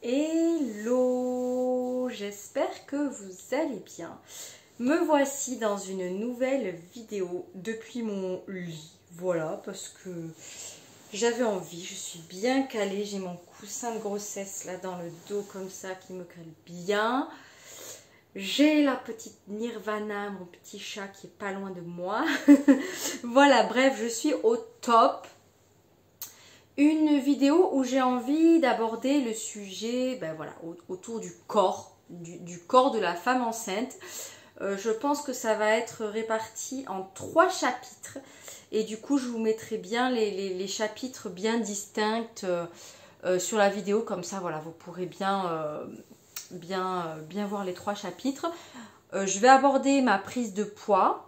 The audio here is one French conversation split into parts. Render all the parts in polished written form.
Hello, j'espère que vous allez bien. Me voici dans une nouvelle vidéo depuis mon lit. Voilà, parce que j'avais envie, je suis bien calée. J'ai mon coussin de grossesse là dans le dos comme ça qui me cale bien. J'ai la petite Nirvana, mon petit chat qui est pas loin de moi. Voilà, bref, je suis au top. Une vidéo où j'ai envie d'aborder le sujet voilà, autour du corps, du corps de la femme enceinte. Je pense que ça va être réparti en 3 chapitres. Et du coup, je vous mettrai bien les chapitres bien distincts sur la vidéo. Comme ça, voilà, vous pourrez bien voir les 3 chapitres. Je vais aborder ma prise de poids.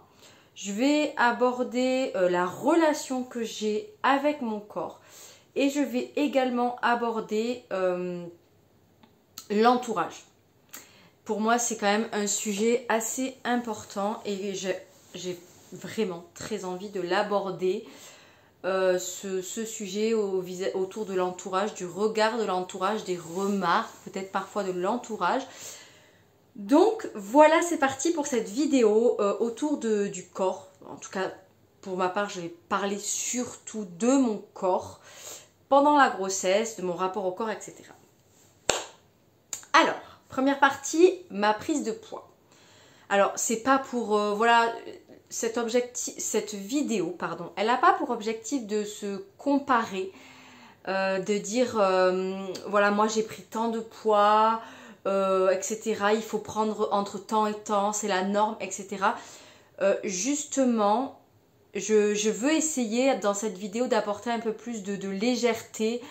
Je vais aborder la relation que j'ai avec mon corps. Et je vais également aborder l'entourage. Pour moi, c'est quand même un sujet assez important et j'ai vraiment très envie de l'aborder, ce sujet autour de l'entourage, du regard de l'entourage, des remarques, peut-être parfois de l'entourage. Donc voilà, c'est parti pour cette vidéo autour du corps. En tout cas, pour ma part, je vais parler surtout de mon corps pendant la grossesse, de mon rapport au corps, etc. Alors, première partie, ma prise de poids. Alors, c'est pas pour, voilà, cette vidéo, pardon, elle n'a pas pour objectif de se comparer, de dire, voilà, moi j'ai pris tant de poids, etc. Il faut prendre entre temps et temps, c'est la norme, etc. Justement, je veux essayer dans cette vidéo d'apporter un peu plus de légèreté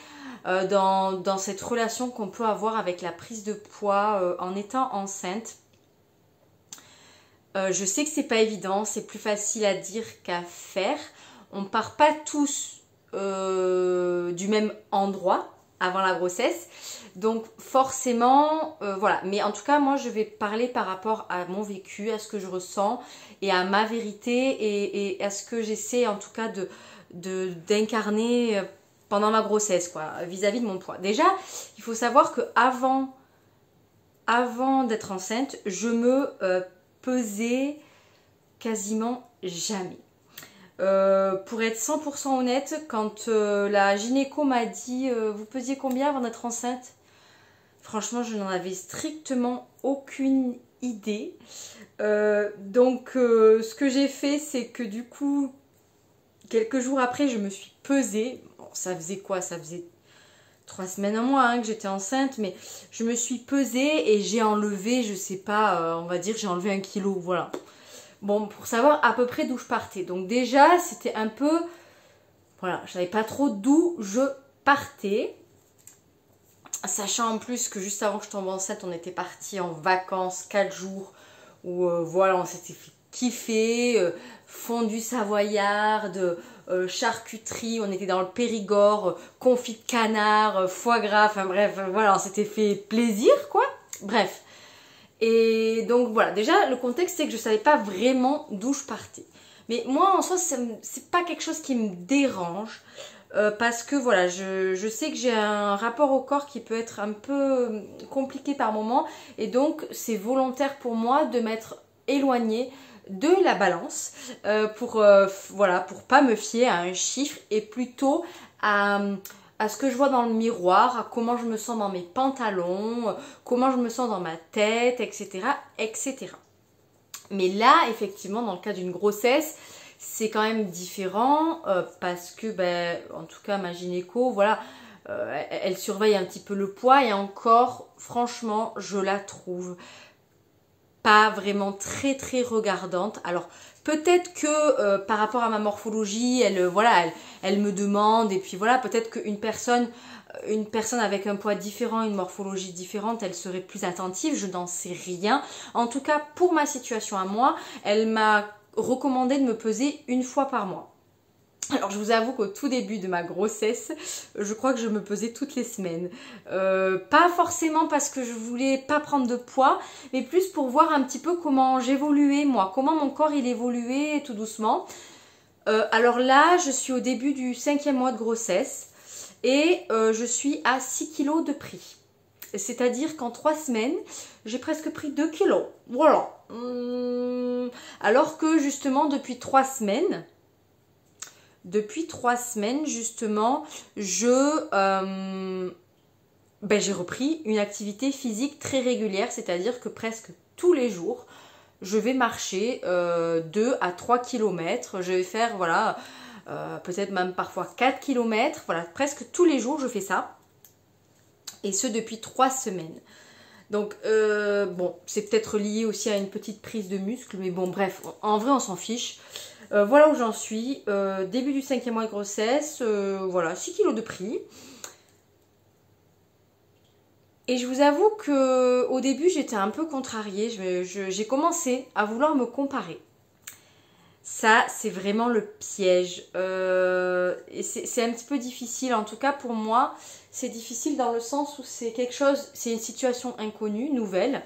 dans cette relation qu'on peut avoir avec la prise de poids en étant enceinte. Je sais que c'est pas évident, c'est plus facile à dire qu'à faire. On part pas tous du même endroit avant la grossesse. Donc forcément, voilà. Mais en tout cas, moi, je vais parler par rapport à mon vécu, à ce que je ressens et à ma vérité et à ce que j'essaie en tout cas d'incarner pendant ma grossesse, quoi, vis-à-vis de mon poids. Déjà, il faut savoir que avant d'être enceinte, je me pesais quasiment jamais. Pour être 100% honnête, quand la gynéco m'a dit vous pesiez combien avant d'être enceinte? Franchement, je n'en avais strictement aucune idée. Donc, ce que j'ai fait, c'est que du coup, quelques jours après, je me suis pesée. Bon, ça faisait quoi? Ça faisait 3 semaines à moi que j'étais enceinte, mais je me suis pesée et j'ai enlevé, je sais pas, on va dire, j'ai enlevé 1 kilo, voilà. Bon, pour savoir à peu près d'où je partais. Donc déjà, c'était un peu, voilà, je savais pas trop d'où je partais. Sachant en plus que juste avant que je tombe enceinte, on était parti en vacances 4 jours où voilà, on s'était fait kiffer, fondue savoyarde, charcuterie, on était dans le Périgord, confit de canard, foie gras, enfin bref, voilà, on s'était fait plaisir quoi, bref. Et donc voilà, déjà le contexte c'est que je savais pas vraiment d'où je partais. Mais moi en soi, c'est pas quelque chose qui me dérange. Parce que voilà, je sais que j'ai un rapport au corps qui peut être un peu compliqué par moment et donc c'est volontaire pour moi de m'être éloignée de la balance voilà, pour pas me fier à un chiffre et plutôt à ce que je vois dans le miroir, à comment je me sens dans mes pantalons, comment je me sens dans ma tête, etc., etc. Mais là, effectivement, dans le cas d'une grossesse, c'est quand même différent parce que, en tout cas, ma gynéco, voilà, elle surveille un petit peu le poids et encore, franchement, je la trouve pas vraiment très très regardante. Alors, peut-être que par rapport à ma morphologie, elle me demande et puis voilà, peut-être qu'une personne avec un poids différent, une morphologie différente, elle serait plus attentive, je n'en sais rien. En tout cas, pour ma situation à moi, elle m'a recommandé de me peser 1 fois par mois. Alors je vous avoue qu'au tout début de ma grossesse, je crois que je me pesais toutes les semaines. Pas forcément parce que je voulais pas prendre de poids, mais plus pour voir un petit peu comment j'évoluais moi, comment mon corps il évoluait tout doucement. Alors là, je suis au début du 5e mois de grossesse et je suis à 6 kg de pris. C'est-à-dire qu'en 3 semaines, j'ai presque pris 2 kilos. Voilà. Alors que justement, depuis 3 semaines, justement, j'ai repris une activité physique très régulière, c'est-à-dire que presque tous les jours, je vais marcher 2 à 3 km. Je vais faire, voilà, peut-être même parfois 4 km. Voilà, presque tous les jours, je fais ça. Et ce, depuis 3 semaines. Donc, bon, c'est peut-être lié aussi à une petite prise de muscle. Mais bon, bref, en vrai, on s'en fiche. Voilà où j'en suis. Début du 5e mois de grossesse. Voilà, 6 kilos de pris. Et je vous avoue qu'au début, j'étais un peu contrariée. J'ai commencé à vouloir me comparer. Ça, c'est vraiment le piège. Et c'est un petit peu difficile. En tout cas, pour moi, c'est difficile dans le sens où c'est quelque chose, c'est une situation inconnue, nouvelle.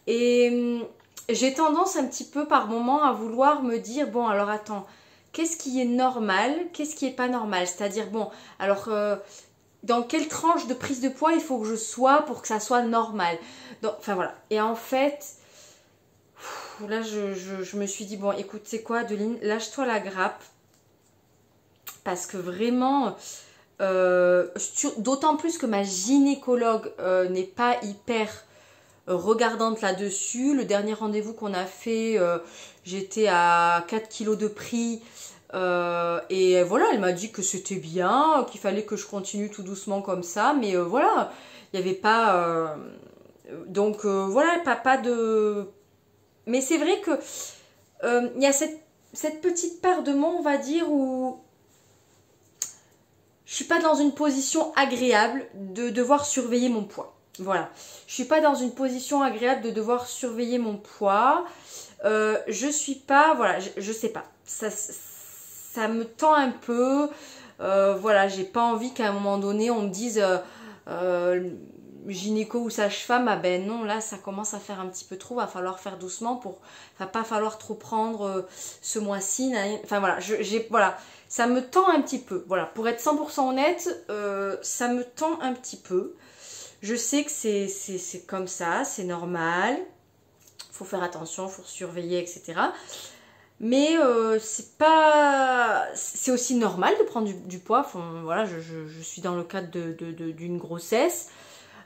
Et j'ai tendance un petit peu par moment à vouloir me dire, bon, alors attends, qu'est-ce qui est normal, qu'est-ce qui est pas normal? C'est-à-dire, bon, alors... dans quelle tranche de prise de poids il faut que je sois pour que ça soit normal. Donc, enfin voilà. Et en fait, là je me suis dit, bon écoute, c'est quoi Adeline, lâche-toi la grappe. Parce que vraiment, d'autant plus que ma gynécologue n'est pas hyper regardante là-dessus. Le dernier rendez-vous qu'on a fait, j'étais à 4 kilos de pris. Et voilà, elle m'a dit que c'était bien, qu'il fallait que je continue tout doucement comme ça, mais voilà, il n'y avait pas... donc voilà, pas de... Mais c'est vrai que il y a cette petite part de moi, on va dire, où je suis pas dans une position agréable de devoir surveiller mon poids. Voilà, je suis pas dans une position agréable de devoir surveiller mon poids. Je suis pas... Voilà, je sais pas. Ça me tend un peu, voilà, j'ai pas envie qu'à un moment donné on me dise gynéco ou sage-femme, ah ben non, là ça commence à faire un petit peu trop, va falloir faire doucement va pas falloir trop prendre ce mois-ci, enfin voilà, voilà, ça me tend un petit peu, voilà, pour être 100% honnête, ça me tend un petit peu, je sais que c'est comme ça, c'est normal, faut faire attention, faut surveiller, etc. Mais c'est aussi normal de prendre du poids. Enfin, voilà, je suis dans le cadre d'une grossesse.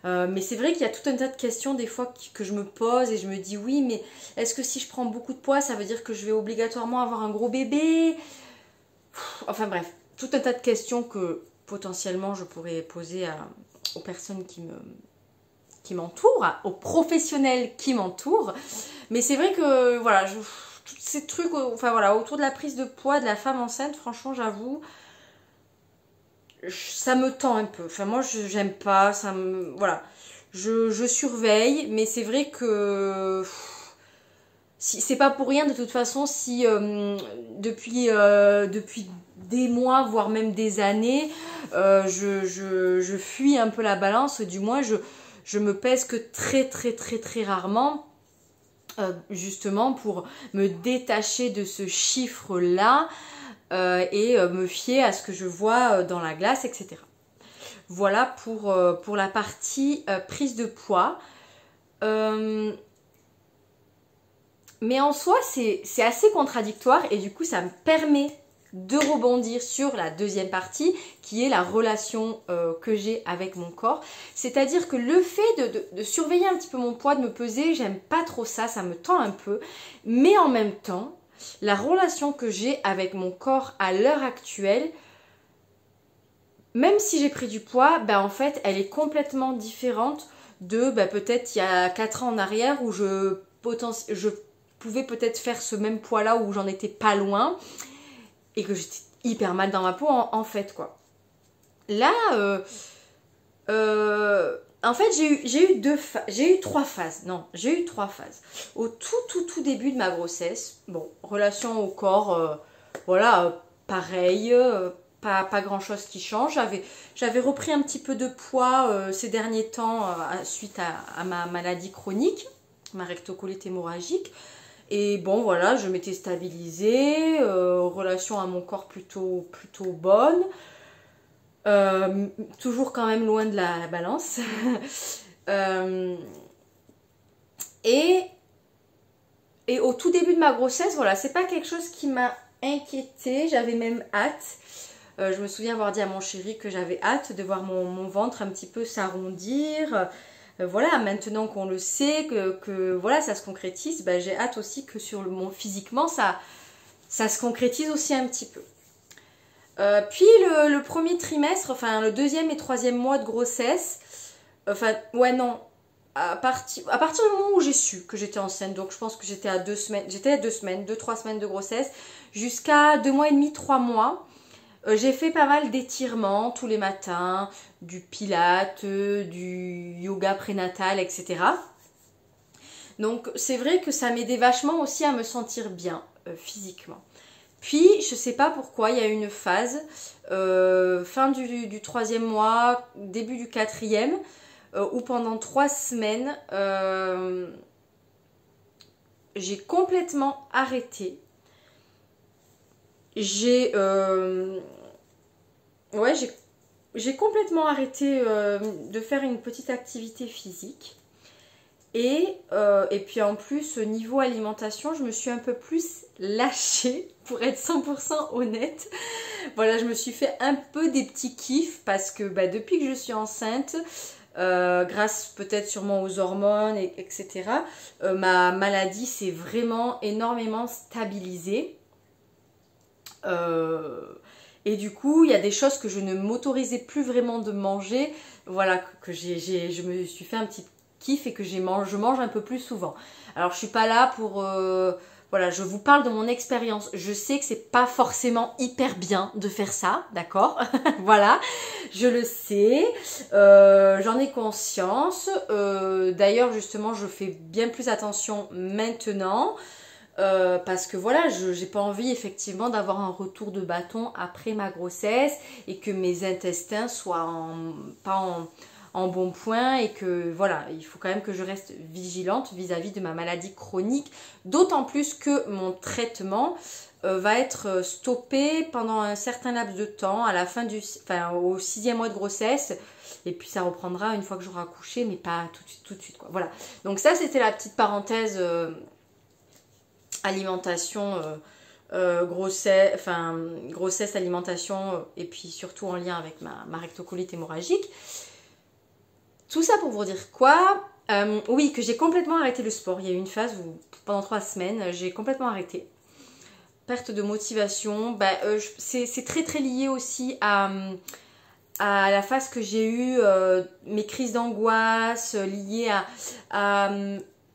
Mais c'est vrai qu'il y a tout un tas de questions des fois que je me pose et je me dis oui, mais est-ce que si je prends beaucoup de poids, ça veut dire que je vais obligatoirement avoir un gros bébé? Enfin bref, tout un tas de questions que potentiellement je pourrais poser aux personnes qui m'entourent, aux professionnels qui m'entourent. Mais c'est vrai que voilà, tous ces trucs, enfin voilà, autour de la prise de poids de la femme enceinte, franchement, j'avoue, ça me tend un peu. Enfin, moi, j'aime pas, voilà, je surveille, mais c'est vrai que c'est pas pour rien de toute façon si depuis des mois, voire même des années, je fuis un peu la balance, du moins je me pèse que très très très très rarement. Justement pour me détacher de ce chiffre-là et me fier à ce que je vois dans la glace, etc. Voilà pour la partie prise de poids. Mais en soi, c'est assez contradictoire et du coup, ça me permet de rebondir sur la deuxième partie qui est la relation que j'ai avec mon corps. C'est-à-dire que le fait de surveiller un petit peu mon poids, de me peser, j'aime pas trop ça, ça me tend un peu. Mais en même temps, la relation que j'ai avec mon corps à l'heure actuelle, même si j'ai pris du poids, ben en fait, elle est complètement différente de peut-être il y a 4 ans en arrière où je pouvais peut-être faire ce même poids-là où j'en étais pas loin. Et que j'étais hyper mal dans ma peau en fait quoi. Là, en fait j'ai eu 3 phases. Non, j'ai eu 3 phases. Au tout début de ma grossesse, bon, relation au corps, voilà, pareil, pas grand chose qui change. J'avais repris un petit peu de poids ces derniers temps suite à ma maladie chronique, ma rectocolite hémorragique. Et bon voilà, je m'étais stabilisée, relation à mon corps plutôt bonne, toujours quand même loin de la balance. Et au tout début de ma grossesse, voilà, c'est pas quelque chose qui m'a inquiétée, j'avais même hâte. Je me souviens avoir dit à mon chéri que j'avais hâte de voir mon ventre un petit peu s'arrondir. Voilà, maintenant qu'on le sait, que voilà, ça se concrétise, ben, j'ai hâte aussi que sur physiquement, ça se concrétise aussi un petit peu. Puis le premier trimestre, enfin le deuxième et troisième mois de grossesse, enfin, ouais, non, à partir du moment où j'ai su que j'étais enceinte, donc je pense que j'étais à 2 semaines, 2-3 semaines de grossesse, jusqu'à 2 mois et demi, 3 mois, j'ai fait pas mal d'étirements tous les matins, du pilates, du yoga prénatal, etc. Donc c'est vrai que ça m'aidait vachement aussi à me sentir bien physiquement. Puis je sais pas pourquoi, il y a eu une phase, fin du troisième mois, début du quatrième, où pendant 3 semaines, j'ai complètement arrêté. J'ai complètement arrêté de faire une petite activité physique. Et puis en plus, au niveau alimentation, je me suis un peu plus lâchée, pour être 100% honnête. Voilà, je me suis fait un peu des petits kiffs parce que bah, depuis que je suis enceinte, grâce peut-être sûrement aux hormones, etc., ma maladie s'est vraiment énormément stabilisée. Et du coup, il y a des choses que je ne m'autorisais plus vraiment de manger. Voilà, je me suis fait un petit kiff et que je mange un peu plus souvent. Alors, je suis pas là pour... voilà, je vous parle de mon expérience. Je sais que c'est pas forcément hyper bien de faire ça, d'accord? Voilà, je le sais. J'en ai conscience. D'ailleurs, justement, je fais bien plus attention maintenant. Parce que voilà, j'ai pas envie effectivement d'avoir un retour de bâton après ma grossesse et que mes intestins soient pas en bon point et que voilà, il faut quand même que je reste vigilante vis-à-vis de ma maladie chronique, d'autant plus que mon traitement va être stoppé pendant un certain laps de temps à la fin au 6e mois de grossesse. Et puis ça reprendra une fois que j'aurai accouché, mais pas tout de suite quoi. Voilà. Donc ça c'était la petite parenthèse alimentation, grossesse, alimentation, et puis surtout en lien avec ma rectocolite hémorragique. Tout ça pour vous dire quoi? Oui, que j'ai complètement arrêté le sport. Il y a eu une phase où pendant 3 semaines, j'ai complètement arrêté. Perte de motivation, bah, c'est très très lié aussi à la phase que j'ai eue, mes crises d'angoisse liées à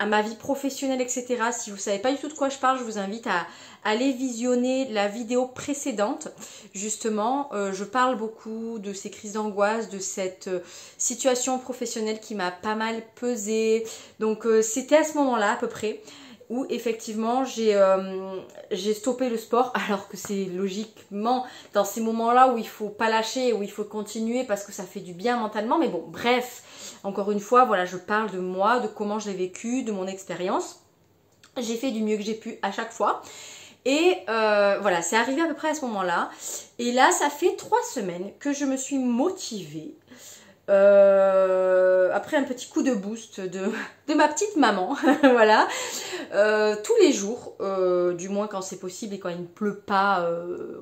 ma vie professionnelle, etc. Si vous ne savez pas du tout de quoi je parle, je vous invite à aller visionner la vidéo précédente. Justement, je parle beaucoup de ces crises d'angoisse, de cette situation professionnelle qui m'a pas mal pesé. Donc c'était à ce moment-là à peu près où effectivement j'ai stoppé le sport, alors que c'est logiquement dans ces moments-là où il faut pas lâcher, où il faut continuer parce que ça fait du bien mentalement. Mais bon, bref, encore une fois, voilà, je parle de moi, de comment je l'ai vécu, de mon expérience. J'ai fait du mieux que j'ai pu à chaque fois. Et voilà, c'est arrivé à peu près à ce moment-là. Et là, ça fait 3 semaines que je me suis motivée. Après un petit coup de boost de ma petite maman, voilà, tous les jours, du moins quand c'est possible et quand il ne pleut pas,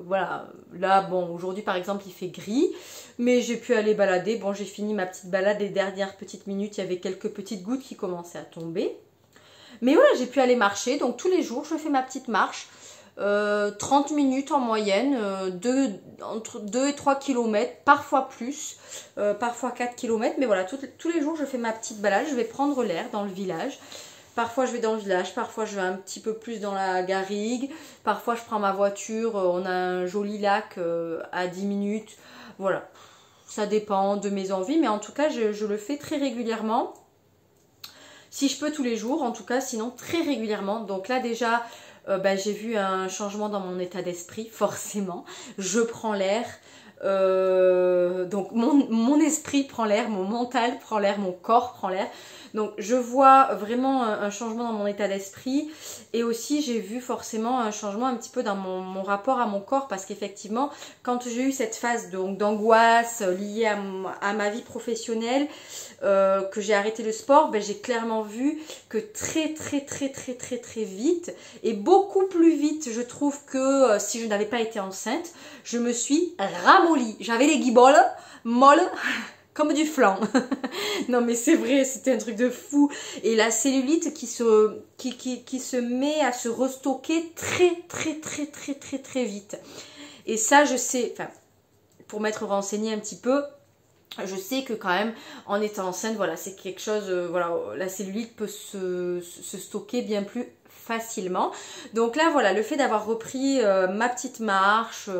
voilà, là bon, aujourd'hui par exemple il fait gris, mais j'ai pu aller balader, bon j'ai fini ma petite balade, les dernières petites minutes, il y avait quelques petites gouttes qui commençaient à tomber, mais voilà, j'ai pu aller marcher, donc tous les jours je fais ma petite marche, 30 minutes en moyenne, entre 2 et 3 km, parfois plus, parfois 4 km, mais voilà, tous les jours je fais ma petite balade, je vais prendre l'air dans le village. Parfois je vais dans le village, parfois je vais un petit peu plus dans la garrigue, parfois je prends ma voiture, on a un joli lac à 10 minutes, voilà, ça dépend de mes envies, mais en tout cas je le fais très régulièrement. Si je peux tous les jours, en tout cas, sinon très régulièrement. Donc là déjà, j'ai vu un changement dans mon état d'esprit, forcément. Je prends l'air, Donc mon esprit prend l'air, mon mental prend l'air, mon corps prend l'air. Donc je vois vraiment un changement dans mon état d'esprit et aussi j'ai vu forcément un changement un petit peu dans mon rapport à mon corps parce qu'effectivement quand j'ai eu cette phase d'angoisse liée à ma vie professionnelle, que j'ai arrêté le sport, ben, j'ai clairement vu que très vite et beaucoup plus vite je trouve que si je n'avais pas été enceinte, je me suis ramollie. J'avais les guiboles molles comme du flan. Non mais c'est vrai, c'était un truc de fou. Et la cellulite qui se met à se restocker très vite. Et ça je sais, enfin pour m'être renseignée un petit peu, je sais que quand même en étant enceinte, voilà, c'est quelque chose, voilà, la cellulite peut se stocker bien plus facilement. Donc là voilà, le fait d'avoir repris ma petite marche,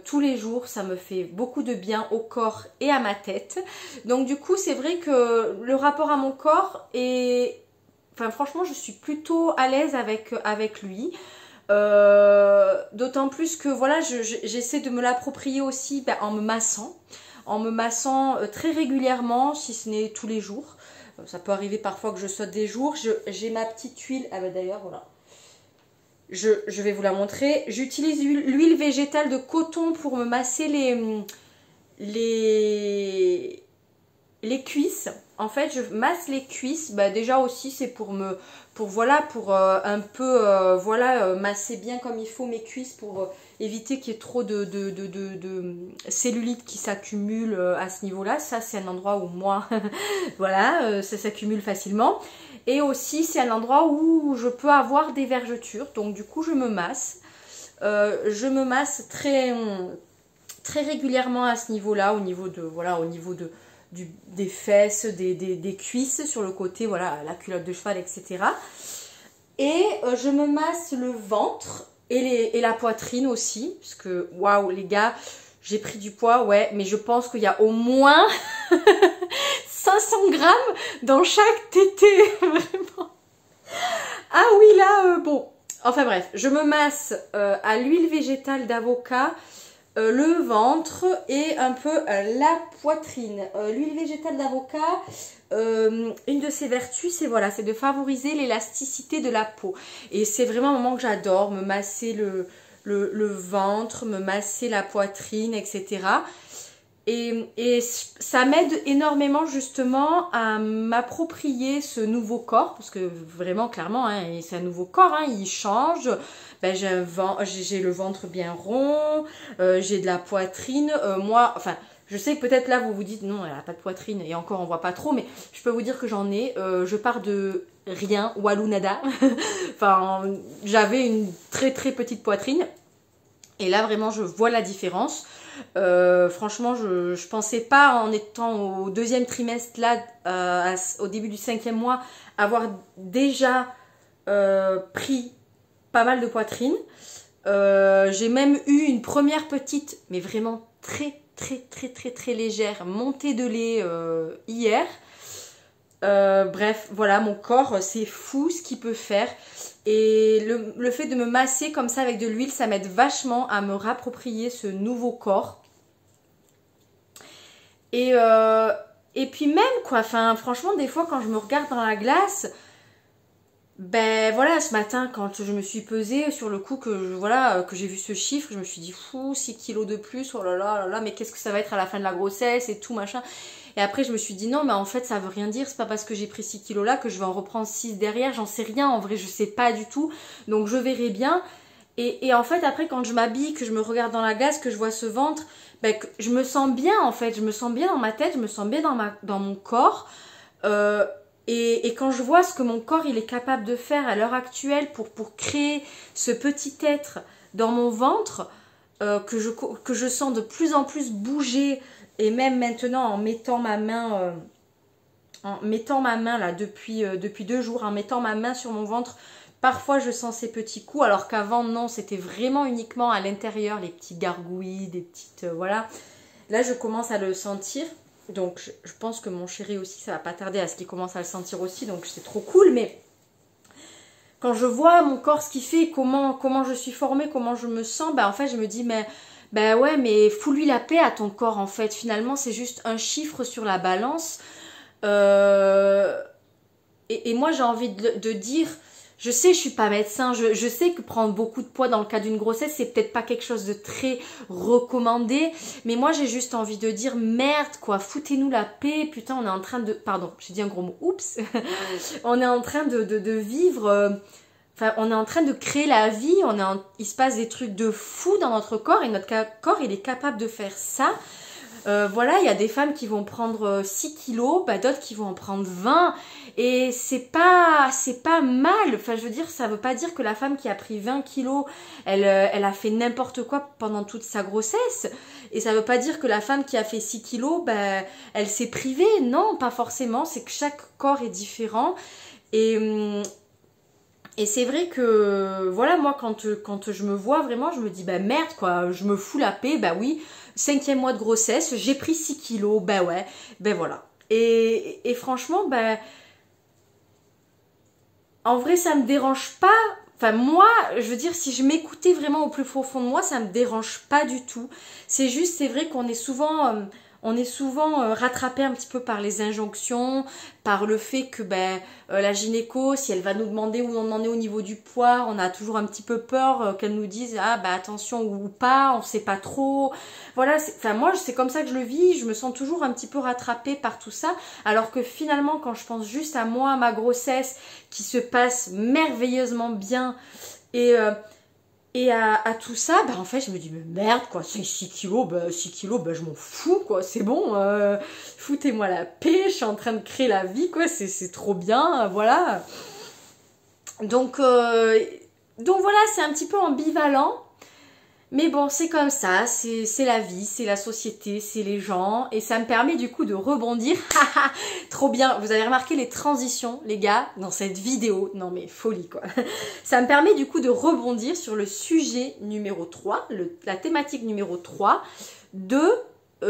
tous les jours, ça me fait beaucoup de bien au corps et à ma tête. Donc du coup c'est vrai que le rapport à mon corps est, enfin franchement je suis plutôt à l'aise avec lui. D'autant plus que voilà, j'essaie de me l'approprier aussi en me massant. En me massant très régulièrement, si ce n'est tous les jours. Ça peut arriver parfois que je saute des jours. J'ai ma petite huile, ah ben d'ailleurs voilà. Je vais vous la montrer. J'utilise l'huile végétale de coton pour me masser les cuisses. En fait, je masse les cuisses. Bah, déjà aussi, c'est pour un peu masser bien comme il faut mes cuisses pour éviter qu'il y ait trop de cellulite qui s'accumule à ce niveau-là. Ça, c'est un endroit où moi, voilà, ça s'accumule facilement. Et aussi, c'est un endroit où je peux avoir des vergetures. Donc, du coup, je me masse. Je me masse très régulièrement à ce niveau-là, au niveau des fesses, des cuisses, sur le côté, voilà, la culotte de cheval, etc. Et je me masse le ventre et la poitrine aussi, parce que, waouh, les gars, j'ai pris du poids, ouais, mais je pense qu'il y a au moins 500 grammes dans chaque tété, vraiment. Ah oui, là, bon, enfin bref, je me masse à l'huile végétale d'avocat, le ventre et un peu la poitrine. L'huile végétale d'avocat, une de ses vertus, c'est voilà, c'est de favoriser l'élasticité de la peau. Et c'est vraiment un moment que j'adore, me masser le ventre, me masser la poitrine, etc. Et ça m'aide énormément justement à m'approprier ce nouveau corps, parce que vraiment clairement hein, c'est un nouveau corps, hein, il change. Ben, j'ai le ventre bien rond, j'ai de la poitrine, moi, enfin je sais que peut-être là vous vous dites non elle n'a pas de poitrine et encore on voit pas trop, mais je peux vous dire que j'en ai, je pars de rien, walou nada. Enfin j'avais une très petite poitrine et là vraiment je vois la différence. Franchement je pensais pas en étant au deuxième trimestre là, au début du 5e mois, avoir déjà pris pas mal de poitrine. J'ai même eu une première petite, mais vraiment très légère montée de lait hier. Bref, voilà, mon corps, c'est fou ce qu'il peut faire. Et le fait de me masser comme ça avec de l'huile, ça m'aide vachement à me rapproprier ce nouveau corps. Et puis même, quoi, enfin, franchement, des fois, quand je me regarde dans la glace, ben voilà, ce matin, quand je me suis pesée, sur le coup que j'ai vu ce chiffre, je me suis dit, fou, 6 kilos de plus, oh là là, mais qu'est-ce que ça va être à la fin de la grossesse et tout, machin. Et après, je me suis dit, non, mais en fait, ça veut rien dire, c'est pas parce que j'ai pris 6 kilos là que je vais en reprendre 6 derrière, j'en sais rien, en vrai, je sais pas du tout, donc je verrai bien. Et en fait, après, quand je m'habille, que je me regarde dans la glace, que je vois ce ventre, ben, je me sens bien, en fait, je me sens bien dans ma tête, je me sens bien dans mon corps, et quand je vois ce que mon corps il est capable de faire à l'heure actuelle pour créer ce petit être dans mon ventre, que je sens de plus en plus bouger, et même maintenant en mettant ma main là depuis 2 jours, en mettant ma main sur mon ventre, parfois je sens ces petits coups, alors qu'avant non, c'était vraiment uniquement à l'intérieur, les petits gargouillis, des petites voilà. Là je commence à le sentir. Donc je pense que mon chéri aussi, ça va pas tarder à ce qu'il commence à le sentir aussi, donc c'est trop cool. Mais quand je vois mon corps, ce qu'il fait, comment je suis formée, comment je me sens, bah en fait je me dis mais Ben ouais, mais fous-lui la paix à ton corps en fait. Finalement, c'est juste un chiffre sur la balance. Euh, et moi, j'ai envie de dire, je sais, je suis pas médecin, je sais que prendre beaucoup de poids dans le cas d'une grossesse, c'est peut-être pas quelque chose de très recommandé, mais moi, j'ai juste envie de dire, merde, quoi, foutez-nous la paix, putain, on est en train de... Pardon, j'ai dit un gros mot, oups. On est en train de vivre... Enfin, on est en train de créer la vie, il se passe des trucs de fou dans notre corps, et notre corps, il est capable de faire ça. Voilà, il y a des femmes qui vont prendre 6 kilos, bah, d'autres qui vont en prendre 20. Et c'est pas mal. Enfin, je veux dire, ça veut pas dire que la femme qui a pris 20 kilos, elle a fait n'importe quoi pendant toute sa grossesse. Et ça veut pas dire que la femme qui a fait 6 kilos, bah, elle s'est privée. Non, pas forcément. C'est que chaque corps est différent. Et c'est vrai que, voilà, moi, quand je me vois vraiment, je me dis, bah merde, quoi, je me fous la paix, bah oui, 5e mois de grossesse, j'ai pris 6 kilos, bah ouais, ben voilà. Et franchement, bah, en vrai, ça me dérange pas. Enfin, moi, je veux dire, si je m'écoutais vraiment au plus profond de moi, ça me dérange pas du tout. C'est juste, c'est vrai qu'on est souvent rattrapé un petit peu par les injonctions, par le fait que la gynéco, si elle va nous demander où on en est au niveau du poids, on a toujours un petit peu peur qu'elle nous dise ah bah attention ou pas, on sait pas trop. Voilà, enfin moi c'est comme ça que je le vis, je me sens toujours un petit peu rattrapée par tout ça, alors que finalement quand je pense juste à moi, à ma grossesse qui se passe merveilleusement bien et à tout ça, bah en fait je me dis mais merde quoi, c'est 6 kilos, bah 6 kilos, bah je m'en fous quoi, c'est bon, foutez-moi la paix, je suis en train de créer la vie quoi, c'est trop bien, voilà. Donc, donc voilà, c'est un petit peu ambivalent. Mais bon, c'est comme ça, c'est la vie, c'est la société, c'est les gens. Et ça me permet du coup de rebondir. Trop bien, vous avez remarqué les transitions, les gars, dans cette vidéo. Non mais folie quoi. Ça me permet du coup de rebondir sur le sujet numéro 3, la thématique numéro 3 de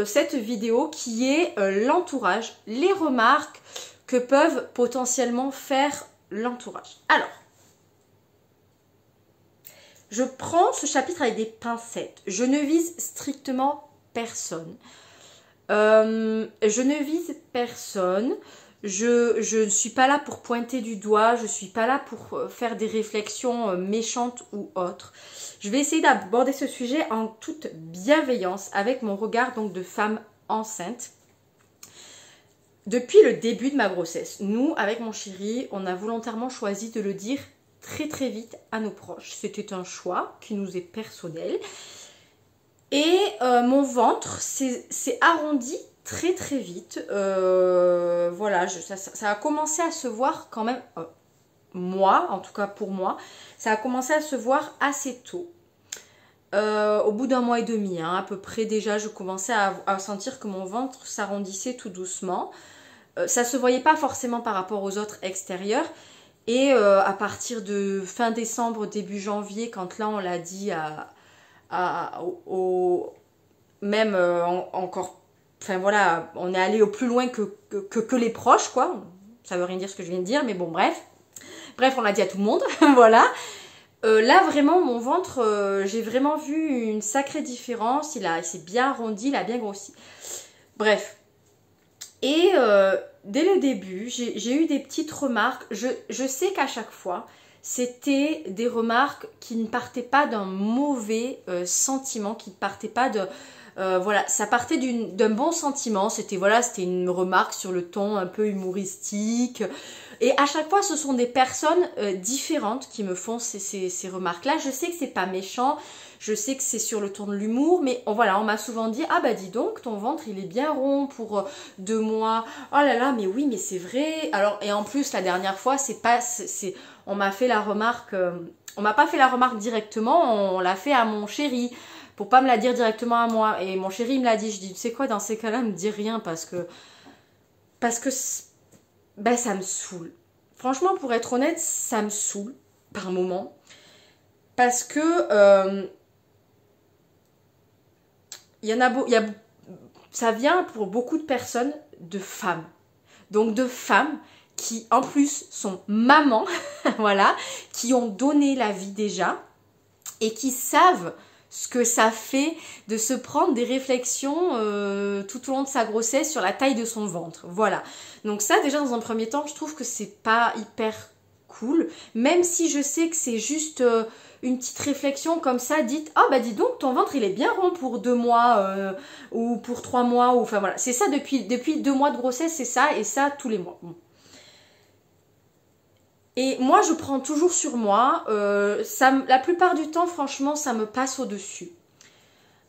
cette vidéo qui est l'entourage, les remarques que peuvent potentiellement faire l'entourage. Alors, je prends ce chapitre avec des pincettes. Je ne vise strictement personne. Je ne vise personne. Je ne suis pas là pour pointer du doigt. Je ne suis pas là pour faire des réflexions méchantes ou autres. Je vais essayer d'aborder ce sujet en toute bienveillance avec mon regard donc de femme enceinte. Depuis le début de ma grossesse, nous, avec mon chéri, on a volontairement choisi de le dire très très vite à nos proches. C'était un choix qui nous est personnel. Et mon ventre s'est arrondi très très vite. Voilà, ça a commencé à se voir quand même, moi, en tout cas pour moi, ça a commencé à se voir assez tôt. Au bout d'un mois et demi, hein, à peu près déjà, je commençais à sentir que mon ventre s'arrondissait tout doucement. Ça se voyait pas forcément par rapport aux autres extérieurs. Et à partir de fin décembre, début janvier, quand là on l'a dit même encore, enfin voilà, on est allé au plus loin que les proches, quoi. Ça veut rien dire ce que je viens de dire, mais bon, bref. Bref, on l'a dit à tout le monde, voilà. Là, vraiment, mon ventre, j'ai vraiment vu une sacrée différence. Il s'est bien arrondi, il a bien grossi. Bref. Et dès le début, j'ai eu des petites remarques. Je sais qu'à chaque fois, c'était des remarques qui ne partaient pas d'un mauvais sentiment, qui ne partaient pas de... voilà, ça partait d'un bon sentiment. C'était une remarque sur le ton un peu humoristique. Et à chaque fois, ce sont des personnes différentes qui me font ces remarques-là. Je sais que c'est pas méchant. Je sais que c'est sur le ton de l'humour, mais voilà, on m'a souvent dit « Ah bah dis donc, ton ventre il est bien rond pour 2 mois. Oh là là, mais oui, mais c'est vrai. » Alors, et en plus, la dernière fois, on m'a fait la remarque, on m'a pas fait la remarque directement, on l'a fait à mon chéri, pour pas me la dire directement à moi. Et mon chéri me l'a dit, je dis « Tu sais quoi, dans ces cas-là, me dis rien parce que ben, ça me saoule. » Franchement, pour être honnête, ça me saoule par moment. Parce que... ça vient pour beaucoup de personnes de femmes. Donc de femmes qui en plus sont mamans, voilà, qui ont donné la vie déjà et qui savent ce que ça fait de se prendre des réflexions tout au long de sa grossesse sur la taille de son ventre. Voilà. Donc ça, déjà, dans un premier temps, je trouve que c'est pas hyper cool. Même si je sais que c'est juste une petite réflexion comme ça, dites, oh bah dis donc, ton ventre, il est bien rond pour 2 mois ou pour 3 mois. Ou, enfin voilà, c'est ça depuis 2 mois de grossesse, c'est ça, et ça tous les mois. Bon. Et moi, je prends toujours sur moi. La plupart du temps, franchement, ça me passe au-dessus.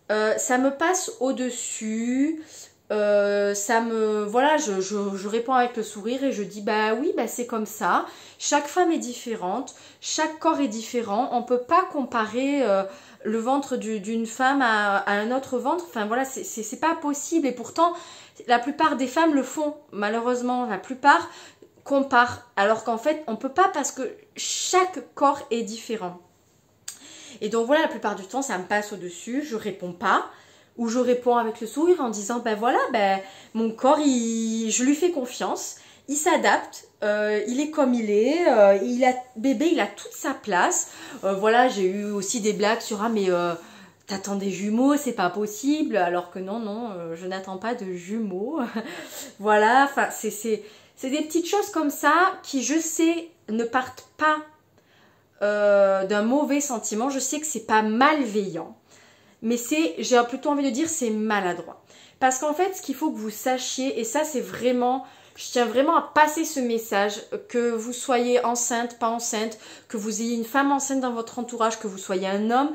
Ça me passe au-dessus. Voilà, je réponds avec le sourire et je dis, bah oui, bah c'est comme ça. Chaque femme est différente. Chaque corps est différent. On peut pas comparer le ventre d'une femme à un autre ventre. Enfin, voilà, c'est pas possible. Et pourtant, la plupart des femmes le font. Malheureusement, la plupart compare, alors qu'en fait on peut pas parce que chaque corps est différent. Et donc voilà, la plupart du temps ça me passe au-dessus, je réponds pas, ou je réponds avec le sourire en disant ben voilà, ben mon corps je lui fais confiance, il s'adapte, il est comme il est, bébé il a toute sa place. Voilà, j'ai eu aussi des blagues sur ah mais t'attends des jumeaux, c'est pas possible, alors que non, je n'attends pas de jumeaux. Voilà, enfin c'est des petites choses comme ça qui, je sais, ne partent pas d'un mauvais sentiment. Je sais que c'est pas malveillant, mais j'ai plutôt envie de dire, c'est maladroit. Parce qu'en fait, ce qu'il faut que vous sachiez, et ça c'est vraiment, je tiens vraiment à passer ce message, que vous soyez enceinte, pas enceinte, que vous ayez une femme enceinte dans votre entourage, que vous soyez un homme,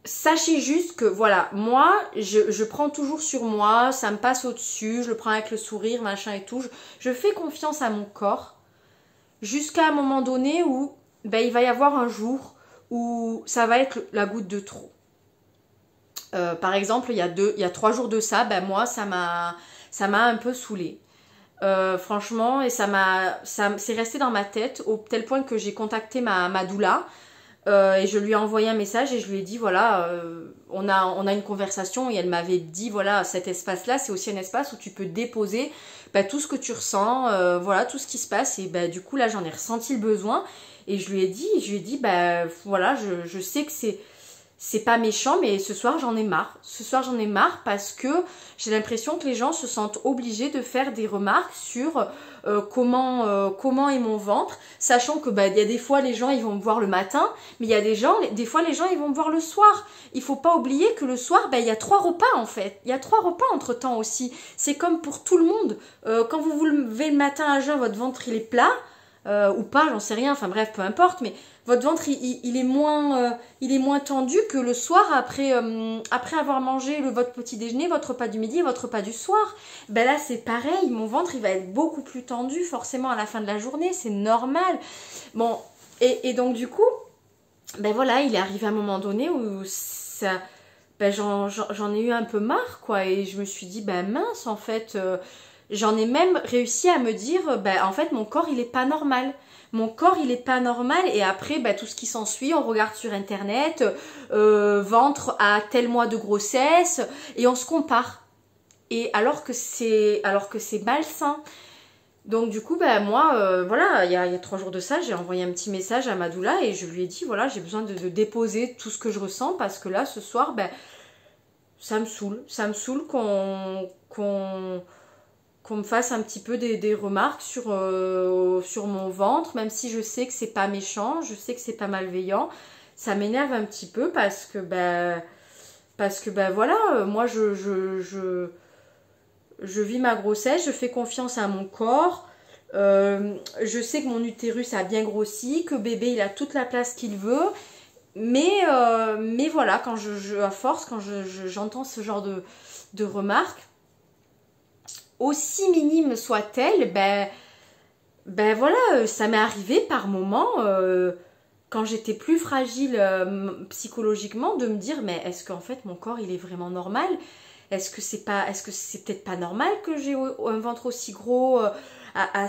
sachez juste que voilà, moi, je prends toujours sur moi, ça me passe au-dessus, je le prends avec le sourire, machin et tout. Je fais confiance à mon corps jusqu'à un moment donné où ben, il va y avoir un jour où ça va être la goutte de trop. Par exemple, il y a 3 jours de ça, ben moi, ça m'a un peu saoulée. Franchement, et c'est resté dans ma tête au tel point que j'ai contacté ma doula. Et je lui ai envoyé un message et je lui ai dit voilà, on a une conversation et elle m'avait dit voilà, cet espace là c'est aussi un espace où tu peux déposer bah, tout ce que tu ressens, voilà, tout ce qui se passe. Et bah, du coup là j'en ai ressenti le besoin et je lui ai dit bah voilà, je sais que c'est pas méchant, mais ce soir j'en ai marre. Ce soir j'en ai marre parce que j'ai l'impression que les gens se sentent obligés de faire des remarques sur comment est mon ventre, sachant que bah, y a des fois les gens ils vont me voir le matin, mais il y a des fois les gens ils vont me voir le soir. Il faut pas oublier que le soir, bah, il y a 3 repas en fait. Il y a 3 repas entre temps aussi. C'est comme pour tout le monde. Quand vous vous levez le matin à jeun, votre ventre il est plat. Ou pas, j'en sais rien, enfin bref, peu importe, mais votre ventre il est moins tendu que le soir après avoir mangé votre petit déjeuner, votre repas du midi et votre repas du soir. Ben là c'est pareil, mon ventre il va être beaucoup plus tendu forcément à la fin de la journée, c'est normal. Bon, et donc du coup, ben voilà, il est arrivé un moment donné où ça, ben j'en ai eu un peu marre quoi, et je me suis dit ben mince en fait. J'en ai même réussi à me dire, bah, en fait, mon corps, il est pas normal. Mon corps, il est pas normal. Et après, bah, tout ce qui s'ensuit, on regarde sur Internet, ventre à tel mois de grossesse, et on se compare. Et alors que c'est malsain. Donc du coup, bah, moi, voilà, il y a 3 jours de ça, j'ai envoyé un petit message à ma doula et je lui ai dit, voilà, j'ai besoin de déposer tout ce que je ressens parce que là, ce soir, bah, ça me saoule. Ça me saoule qu'on me fasse un petit peu des remarques sur mon ventre, même si je sais que c'est pas méchant, je sais que c'est pas malveillant. Ça m'énerve un petit peu parce que voilà, moi je vis ma grossesse, je fais confiance à mon corps, je sais que mon utérus a bien grossi, que bébé il a toute la place qu'il veut, mais voilà, quand à force, quand j'entends ce genre de remarques, aussi minime soit-elle, ben voilà, ça m'est arrivé par moments, quand j'étais plus fragile psychologiquement, de me dire, mais est-ce qu'en fait mon corps il est vraiment normal? Est-ce que c'est peut-être pas normal que j'ai un ventre aussi gros à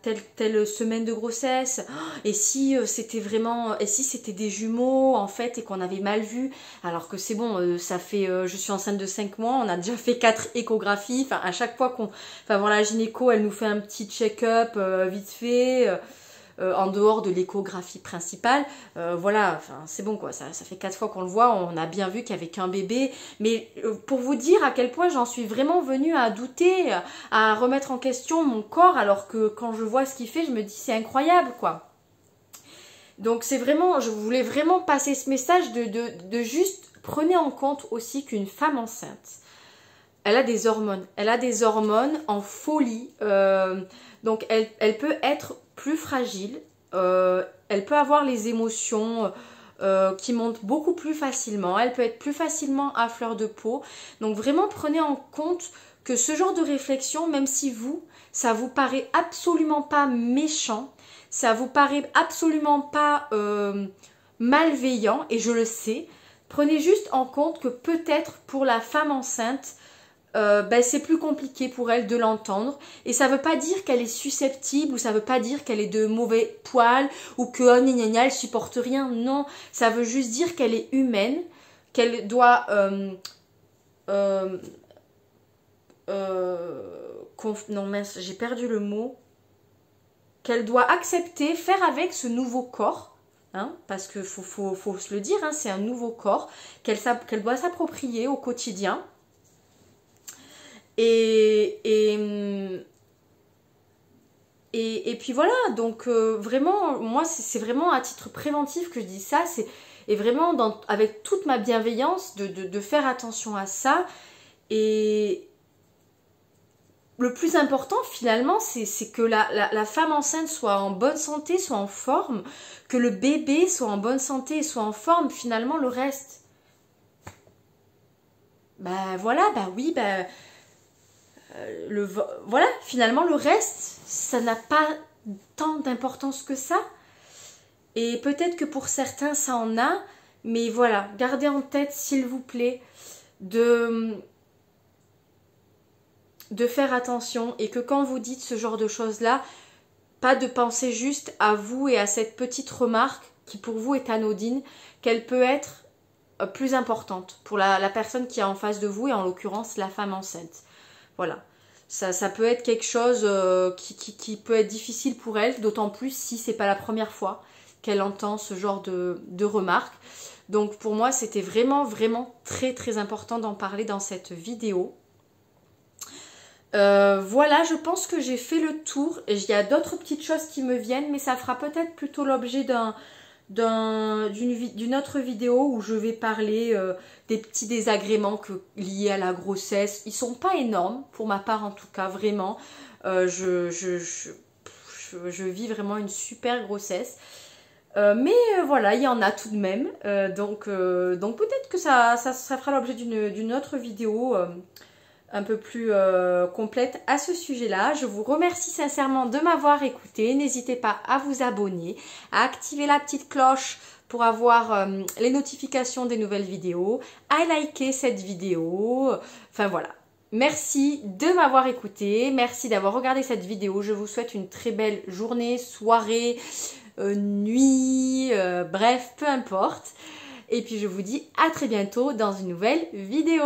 telle semaine de grossesse? Et si c'était des jumeaux en fait et qu'on avait mal vu, alors que c'est bon, je suis enceinte de 5 mois, on a déjà fait 4 échographies, à chaque fois enfin voilà, la gynéco elle nous fait un petit check-up vite fait, en dehors de l'échographie principale. Voilà, enfin, c'est bon quoi, ça fait 4 fois qu'on le voit, on a bien vu qu'il n'y avait qu'un bébé. Mais pour vous dire à quel point j'en suis vraiment venue à douter, à remettre en question mon corps, alors que quand je vois ce qu'il fait, je me dis c'est incroyable quoi. Donc c'est vraiment, je voulais vraiment passer ce message de juste prenez en compte aussi qu'une femme enceinte, elle a des hormones en folie, donc elle peut être plus fragile, elle peut avoir les émotions qui montent beaucoup plus facilement, elle peut être plus facilement à fleur de peau, donc vraiment prenez en compte que ce genre de réflexion, même si ça vous paraît absolument pas méchant, ça vous paraît absolument pas malveillant, et je le sais, prenez juste en compte que peut-être pour la femme enceinte, c'est plus compliqué pour elle de l'entendre. Et ça ne veut pas dire qu'elle est susceptible, ou ça ne veut pas dire qu'elle est de mauvais poil, ou que oh, gna, gna, gna, elle supporte rien. Non, ça veut juste dire qu'elle est humaine, qu'elle doit... non mince, j'ai perdu le mot. Qu'elle doit accepter, faire avec ce nouveau corps, hein, parce qu'il faut se le dire, hein, c'est un nouveau corps qu'elle doit s'approprier au quotidien. Et puis voilà, donc vraiment, moi c'est vraiment à titre préventif que je dis ça, et vraiment avec toute ma bienveillance de faire attention à ça. Et le plus important finalement, c'est que la femme enceinte soit en bonne santé, soit en forme, que le bébé soit en bonne santé et soit en forme. Finalement, le reste, voilà, oui, voilà, finalement le reste, ça n'a pas tant d'importance que ça. Et peut-être que pour certains ça en a, mais voilà, gardez en tête s'il vous plaît de faire attention, et que quand vous dites ce genre de choses là, pas de penser juste à vous et à cette petite remarque qui pour vous est anodine, qu'elle peut être plus importante pour la personne qui est en face de vous, et en l'occurrence la femme enceinte. Voilà, ça peut être quelque chose qui peut être difficile pour elle, d'autant plus si c'est pas la première fois qu'elle entend ce genre de remarques. Donc pour moi c'était vraiment très très important d'en parler dans cette vidéo. Voilà, je pense que j'ai fait le tour. Il y a d'autres petites choses qui me viennent, mais ça fera peut-être plutôt l'objet d'une autre vidéo où je vais parler des petits désagréments liés à la grossesse. Ils sont pas énormes, pour ma part en tout cas, vraiment. Je vis vraiment une super grossesse. Mais voilà, il y en a tout de même. Donc peut-être que ça fera l'objet d'une autre vidéo un peu plus complète à ce sujet-là. Je vous remercie sincèrement de m'avoir écouté. N'hésitez pas à vous abonner, à activer la petite cloche pour avoir les notifications des nouvelles vidéos, à liker cette vidéo. Enfin voilà. Merci de m'avoir écouté. Merci d'avoir regardé cette vidéo. Je vous souhaite une très belle journée, soirée, nuit, bref, peu importe. Et puis je vous dis à très bientôt dans une nouvelle vidéo.